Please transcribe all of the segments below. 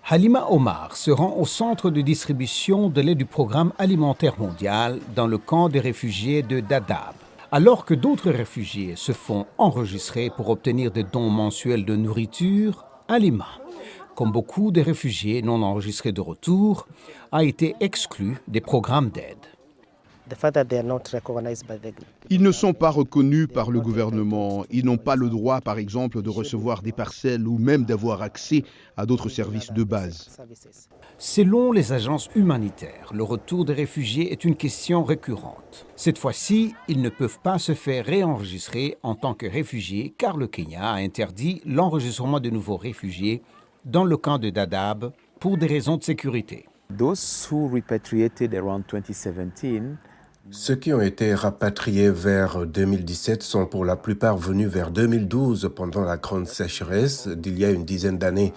Halima Omar se rend au centre de distribution de l'aide du Programme alimentaire mondial dans le camp des réfugiés de Dadaab. Alors que d'autres réfugiés se font enregistrer pour obtenir des dons mensuels de nourriture, Halima, comme beaucoup de réfugiés non enregistrés de retour, a été exclue des programmes d'aide. Ils ne sont pas reconnus par le gouvernement. Ils n'ont pas le droit, par exemple, de recevoir des parcelles ou même d'avoir accès à d'autres services de base. Selon les agences humanitaires, le retour des réfugiés est une question récurrente. Cette fois-ci, ils ne peuvent pas se faire réenregistrer en tant que réfugiés car le Kenya a interdit l'enregistrement de nouveaux réfugiés dans le camp de Dadaab pour des raisons de sécurité. Ceux qui ont été rapatriés vers 2017 sont pour la plupart venus vers 2012 pendant la grande sécheresse d'il y a une dizaine d'années.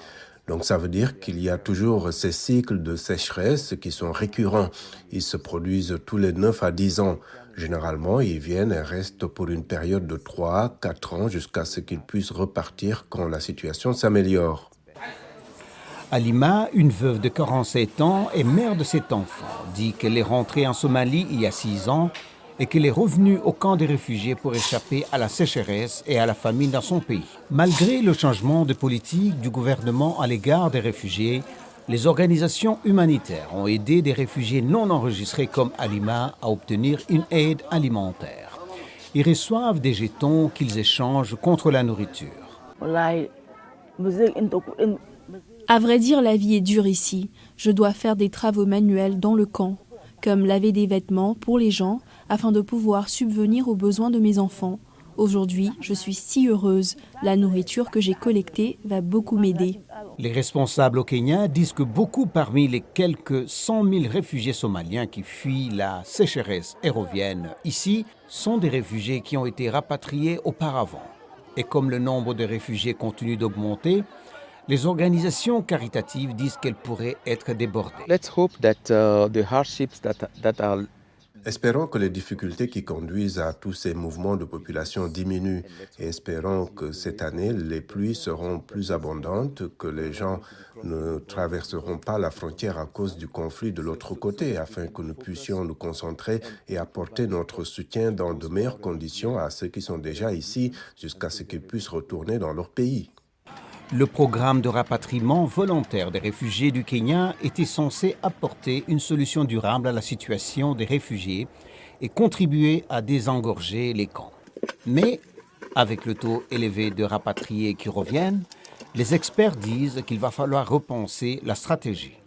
Donc ça veut dire qu'il y a toujours ces cycles de sécheresse qui sont récurrents. Ils se produisent tous les 9 à 10 ans. Généralement, ils viennent et restent pour une période de 3 à 4 ans jusqu'à ce qu'ils puissent repartir quand la situation s'améliore. Halima, une veuve de 47 ans et mère de 7 enfants, dit qu'elle est rentrée en Somalie il y a 6 ans et qu'elle est revenue au camp des réfugiés pour échapper à la sécheresse et à la famine dans son pays. Malgré le changement de politique du gouvernement à l'égard des réfugiés, les organisations humanitaires ont aidé des réfugiés non enregistrés comme Halima à obtenir une aide alimentaire. Ils reçoivent des jetons qu'ils échangent contre la nourriture. À vrai dire, la vie est dure ici. Je dois faire des travaux manuels dans le camp, comme laver des vêtements pour les gens, afin de pouvoir subvenir aux besoins de mes enfants. Aujourd'hui, je suis si heureuse. La nourriture que j'ai collectée va beaucoup m'aider. Les responsables au Kenya disent que beaucoup parmi les quelques 100 000 réfugiés somaliens qui fuient la sécheresse et reviennent ici sont des réfugiés qui ont été rapatriés auparavant. Et comme le nombre de réfugiés continue d'augmenter, les organisations caritatives disent qu'elles pourraient être débordées. Espérons que les difficultés qui conduisent à tous ces mouvements de population diminuent et espérons que cette année, les pluies seront plus abondantes, que les gens ne traverseront pas la frontière à cause du conflit de l'autre côté, afin que nous puissions nous concentrer et apporter notre soutien dans de meilleures conditions à ceux qui sont déjà ici, jusqu'à ce qu'ils puissent retourner dans leur pays. Le programme de rapatriement volontaire des réfugiés du Kenya était censé apporter une solution durable à la situation des réfugiés et contribuer à désengorger les camps. Mais, avec le taux élevé de rapatriés qui reviennent, les experts disent qu'il va falloir repenser la stratégie.